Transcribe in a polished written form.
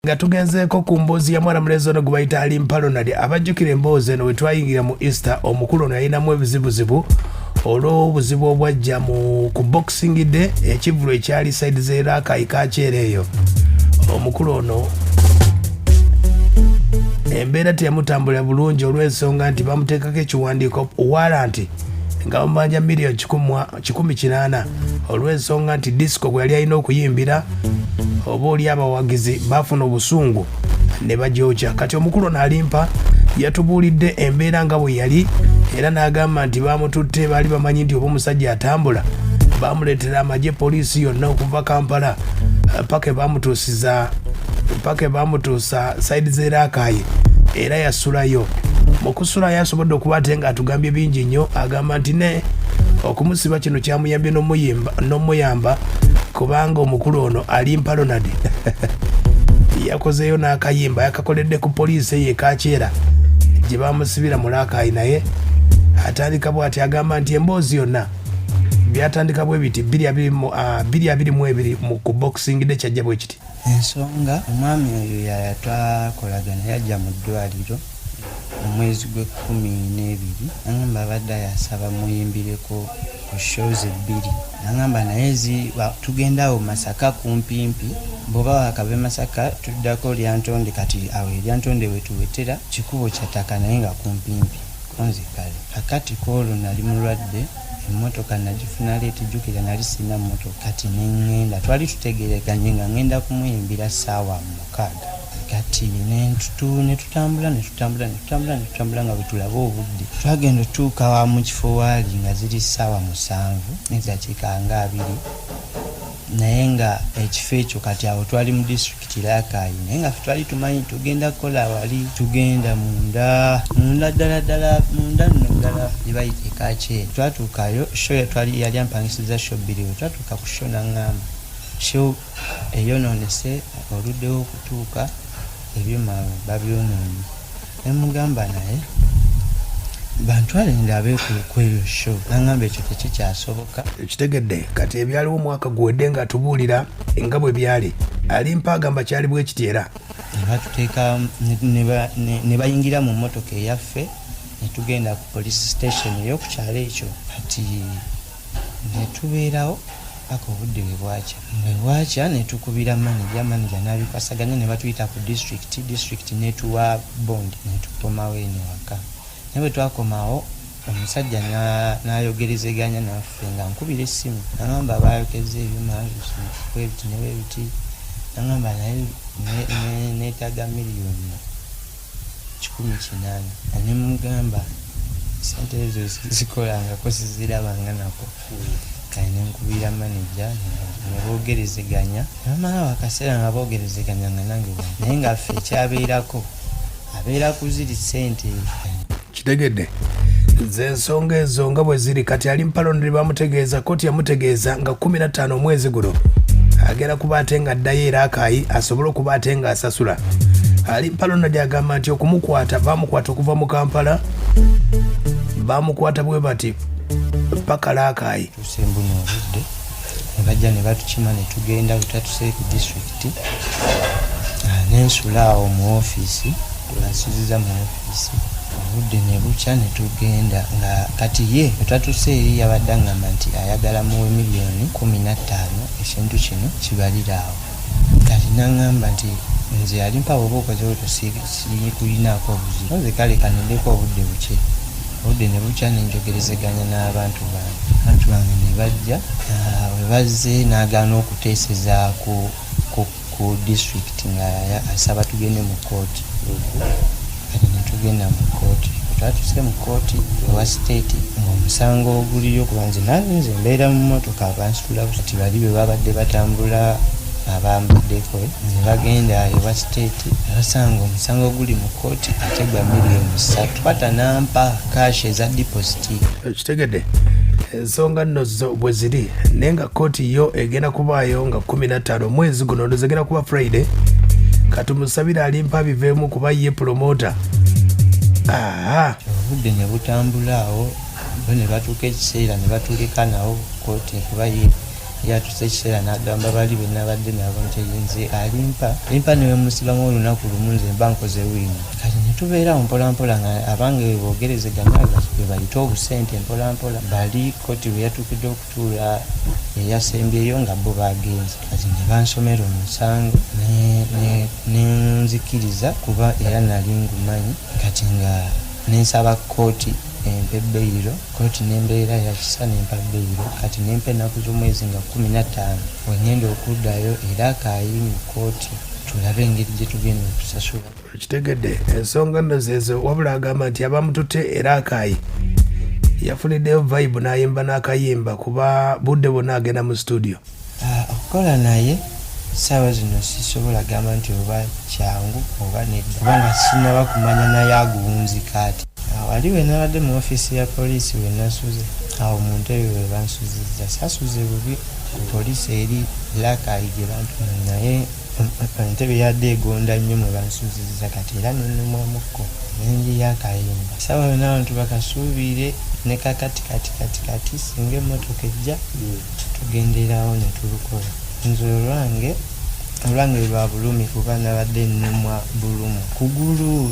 nga tugenzeeko ku mboozi ya mwana mulenzi ono gwe bayita Alimpa Ronald abajjukira emboozi eno we twayingira mu Easter omukulu ono yalinamu ebizibuzibu olw'obuzibu obwajja ku Boxing Day ekivulu ekyali side ze Rakai kakyera eyo omukulu ono embeera teyamutambulira bulungi olw'ensonga nti bamuteekako ekiwandiiko waranti nga bamanja miliyoni 180 olw'ensonga nti disco gwe yali alina okuyimbira oba oli abawagizi bafuna obusungu ne bagyokya. Kati omukulu ono Alimpa yatubuulidde embeera nga bwe yali era n'agamba nti bamututte baali bamanyi nti oba omusajja atambula bamuleetera amagye poliisi yonna okuva Kampala paka bamutuusa saidi ze Rakai era yasulayo. Mu kusula yasobodde okuba ate nga atugambye bingi nnyo, agamba nti ne okumusiba kino kyamuyambye n'omuyamba kubanga omukulu ono Alimpa Ronald yakozeyo n'akayimba yakakoledde ku poliisi ye kakyera gye bamusibira mu Rakai naye atandika bw'ati agamba nti emboozi yonna byatandika bwe biti 222 ku Boxing Day kyajja bwe kiti. Ensonga omwami oyo yatwakolagana yajja mu ddwaliro omwezi gw'12 nangamba abadde yasaba muyimbireko ku shows 2 nangamba naye tugendawo Masaka kumpimpi bwoba wakabe Masaka tuddako Lyantonde kati awo Lyantonde wetuwetera kikubo kyataka naye nga kumpimpi konzi kale akati kolo nali mulwadde emmotoka nagifuna leeti jjukira nali sina mmotoka kati nengenda twali tutegereganye nga ngenda kumuyimbira ssaawa 6 kati netutambula nga bwetulaba obudde twagenda otuuka mu kifo waali nga ziri ssaawa 7 n'eddakiika nga 2 naye nga ekifo ekyo kati awo twali mu district Rakai naye nga twali tumanyi tugenda kukola wali tugenda munda ddala gye bayita ekakyera twatuukayo show yali ampangisiza show 2 twatuuka ku show n'aŋŋamba show eyonoonese oluddewo okutuuka ebyuma babyonoonye nemugamba naye bantwale ndabe kweyo show n'aŋŋamba ekyo tekikyasoboka. Ekitegedde kati ebyaliwo omwaka guwedde nga tubuulira nga bwe byali Alimpa agamba kyali bwe kityera nebatuteeka ne bayingira mu mmotoka eyaffe netugenda ku police station ey'okukyalo ekyo kati netubeerawo paka obudde bwe bwakya netukubira manager n'abipasaganya ne batuyita ku district netuwa bond netukomawo eno waka naye bwe twakomawo omusajja n'ayogerezeganya naffe nga nkubira essimu nagamba bayokeza ebyuma bwebiti nebwebiti nagamba naye neetaaga miliyoni 18 nemugamba sente ezo zikolangako sizirabanga nako kale nenkubira manager neboogerezeganya namalawo akaseera nga boogerezeganya nga nange naye nga ffe ekyabeerako abeera kuziri sente. Kitegedde z'ensonga ezo nga bwe ziri kati Alimpa Ronald bamutegeeza kooti yamutegeeza nga 15 omwezi guno agera kuba ate nga addayo e Rakai asobole okuba ate nga asasula. Alimpa Ronald agamba nti okumukwata bamukwata okuva mu Kampala bamukwata bwe bati paka Rakai tusembuno obudde ne bajja ne batukima ne tugenda lutatuse ku district nensula awo mu ofiisi tulasuziza mu ofiisi obudde ne bukya ne tugenda nga kati ye etatuse eri yabadde ngamba nti ayagala muwe miliyoni 15 ekintu kino kibalira awo kati naŋŋamba nti nze Alimpa bwoba okoze otyo sikulinaako obuzibu nze kale kanendeko obudde ne bukya nenjogerezeganya n'abantu bange ne bajja we bazze n'agaana okuteeseza ku district nga asaba tugende mu kooti kati netugenda mu kooti twatuse mu kooti ewa state ng'omusango oguliyo kuba nze mbeera mu mmotoka abansitula kati bali bwe babadde batambula abambaddeko ne bagenda ewa state basanga omusango oguli mu kooti ategwa miliyoni 3 kwata nampa cash eza deposit. Kitegedde ensonga nno zo bwe ziri naye nga kooti yo egenda kubaayo nga 15 omwezi guno ndozegenda kuba Friday katumusabira Alimpa biveemu kuba ye promota. Obudde ne butambula awo bo ne batuuka ekiseera ne batuleka nawo kooti kuba ye yatuse ekiseera n'agamba bali be nabadde nabo nti nze Alimpa niwe musibamu olunaku lumu nze mba nkoze wiini. Kati ne tubeerawo mpolampola nga abange boogerezeganya bwe bayita obusente mpolampola. Bali kkooti bwe yatuukidde okutuula eyasembyeyo nga bo bagenze. Kati ne bansomera omusango ne nzikiriza kuba era nali ngumanyi. Kati nga nensaba kkooti empe beyiro, kkooti n'embeera yakisa nempa beyiro. Kati nempa ennaku z'omwezi nga 15 wengenda okuddayo era Rakai mu kkooti tulabe engeri gye tugenda okusasula. Kitegedde ensonga nno zezo, wabula agamba nti abamututte era Rakai yafuniddeyo vibe n'ayimba n'akayimba kuba budde bwonna agenda mu studio. Okukola naye ssaawa zino sisobola gamba nti oba kyangu oba nedda kubanga sinaba kumanya naye aguwunzika ati. Wali we nabadde mu ofiisi ya poliisi we nasuze awo mu ntebe we bansuzizza. Sasuze bubi ku poliisi eri Rakai gye bantuma naye entebe yadde egonda nnyo mwe bansuzizza. Kati era nonnumwamukko nengi yakayimba. Ssaawa yonna abantu bakasuubire ne kakati singa emmotoka ejja tugenderawo ne tulukola. Nze olwange lwa bulumi kuba nabadde nnumwa bulumu kugulu.